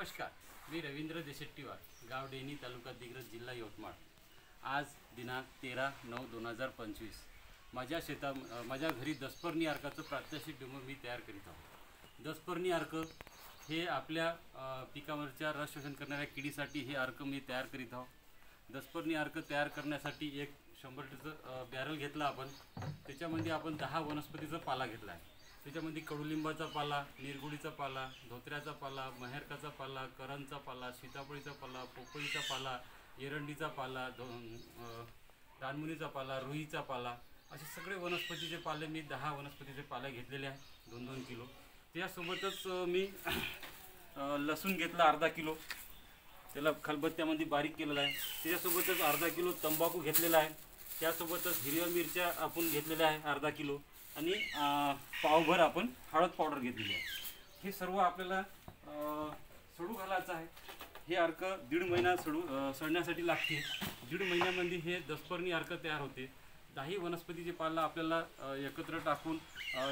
नमस्कार, मी रवींद्र देशेट्टीवार, गाव डेनी, तालुका दिग्रस, जिल्हा यवतमाळ। आज दिनांक 13/9/2025 माझ्या घरी दसपर्णी अर्काचं प्रात्यक्षिक डेमो मी तयार करीत आहोत। दसपर्णी अर्क हे आपल्या पिकावरच्या रस शोषण करणाऱ्या किडीसाठी हे अर्क मी तयार करीत आहोत। दसपर्णी अर्क तयार करण्यासाठी एक 100 लिटरचं बॅरल घेतला आपण। त्याच्यामध्ये आपण 10 वनस्पतीचा पाला घेतला आहे। त्याच्यामध्ये कडुलिंबाचा पाला, निरगुडीचा पाला, धोत्र्याचा पाला, महेरकाचा पाला, करंचा पाला, सीताफळीचा पाला, पोपळीचा पाला, एरंडीचा पाला, रानमुनीचा पाला, रुईचा पाला, असे सगळे वनस्पतीचे पाले मी 10 वनस्पतीचे पाले घेतलेले आहे, 2-2 किलो। त्यासोबतच मी लसूण घेतला अर्धा किलो, त्याला खलबत्त्यामध्ये बारीक केलेला आहे। त्याच्यासोबतच अर्धा किलो तंबाखू घेतलेला आहे। त्यासोबतच हिरव्या मिरच्या आपण घेतलेल्या आहे अर्धा किलो, आणि पावभर आपण हळद पावडर घेतलेली आहे। हे सर्व आपल्याला सडू घालायचं आहे। हे अर्क 1.5 महिना सडण्यासाठी लागते। 1.5 महिन्यामध्ये हे दसपर्णी अर्क तयार होते। 10 वनस्पतीचे पाला आपल्याला एकत्र टाकून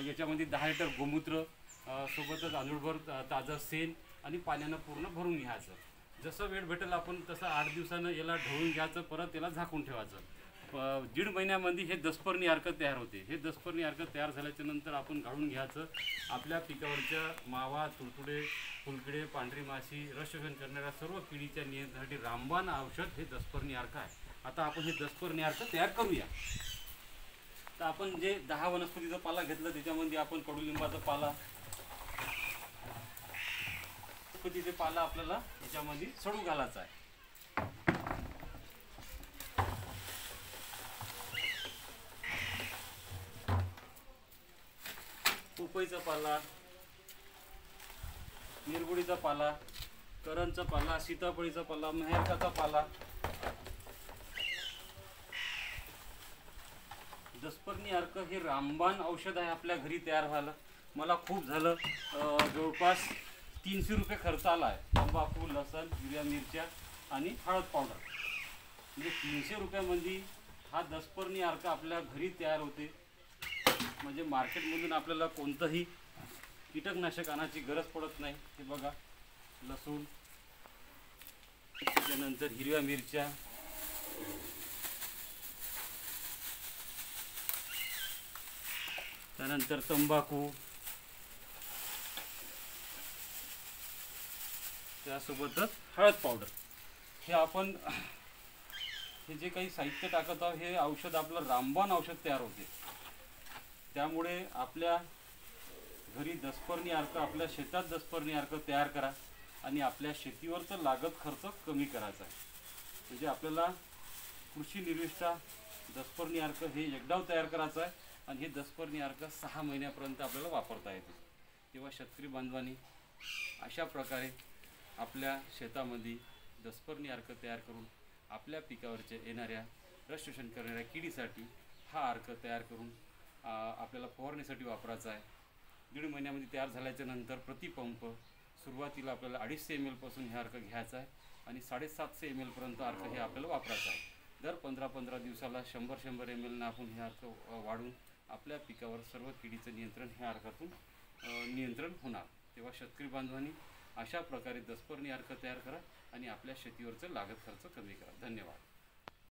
याच्यामध्ये 10 लिटर गोमूत्र, सोबतच आंधळभर ताजं शेण आणि पाण्यानं पूर्ण भरून घ्यायचं। जसं वेळ भेटेल आपण तसं 8 दिवसानं याला ढवळून घ्यायचं, परत याला झाकून ठेवायचं। 1.5 महिन्यामध्ये हे दसपर्णी अर्क तयार होते। हे दसपर्णी अर्क तयार झाल्याच्या नंतर आपण गाळून घ्यायचं। आपल्या पिकावरच्या मावा, तुडतुडे, फुलकिडे, पांढरी माशी, रस शोषण करणाऱ्या सर्व किडीच्या नियंत्रणासाठी रामबाण औषध हे दसपर्णी अर्क आहे। आता आपण हे दसपर्णी अर्क तयार करूया। तर आपण जे 10 वनस्पतीचा पाला घेतला त्याच्यामध्ये आपण कडुलिंबाचा पाला, वनस्पतीचे पाला आपल्याला याच्यामध्ये सडू घालायचा आहे। पोपईचा पाला, निरगुडीचा पाला, करंचा पाला, सीताफळीचा पाला, महेरकाचा पाला। दसपर्णी अर्क हे रामबाण औषध आहे आपल्या घरी तयार व्हायला। मला खूप झालं, जवळपास 300 रुपये खर्च आला आहे। तंबाखू, लसण, हिरव्या मिरच्या आणि हळद पावडर, म्हणजे 300 रुपयामध्ये हा दसपर्णी अर्क आपल्या घरी तयार होते। म्हणजे मार्केटमधून आपल्याला कोणतंही कीटकनाशक आणायची गरज पडत नाही। हे बघा, लसूण, त्यानंतर हिरव्या मिरच्या, त्यानंतर तंबाखू, त्यासोबतच हळद पावडर। हे आपण हे जे काही साहित्य टाकत आहोत हे औषध आपलं रामबाण औषध तयार होते। त्यामुळे आपल्या घरी दसपर्णी अर्क, आपल्या शेतात दसपर्णी अर्क तयार करा आणि आपल्या शेतीवरचं लागत खर्च कमी करायचा आहे। म्हणजे आपल्याला कृषी निर्विष्ठा दसपर्णी अर्क हे एकदाव तयार करायचं आहे आणि हे दसपर्णी अर्क 6 महिन्यापर्यंत आपल्याला वापरता येते। तेव्हा शेतकरी बांधवांनी अशा प्रकारे आपल्या शेतामध्ये दसपर्णी अर्क तयार करून आपल्या पिकावरच्या येणाऱ्या रस शोषण करणाऱ्या किडीसाठी हा अर्क तयार करून आपल्याला फवारणीसाठी वापरायचा आहे। 1.5 महिन्यामध्ये तयार झाल्याच्या नंतर प्रति पंप सुरुवातीला आपल्याला 250 ml पासून हे अर्क घ्यायचा आहे आणि 750 ml पर्यंत अर्क हे आपल्याला वापरायचं आहे। दर 15-15 दिवसाला 100-100 ml आपण हे अर्क वाढून आपल्या पिकावर सर्व किडीचं नियंत्रण हे अर्कातून नियंत्रण होणार। तेव्हा शेतकरी बांधवांनी अशा प्रकारे दसपर्णी अर्क तयार करा आणि आपल्या शेतीवरचं लागत खर्च कमी करा। धन्यवाद।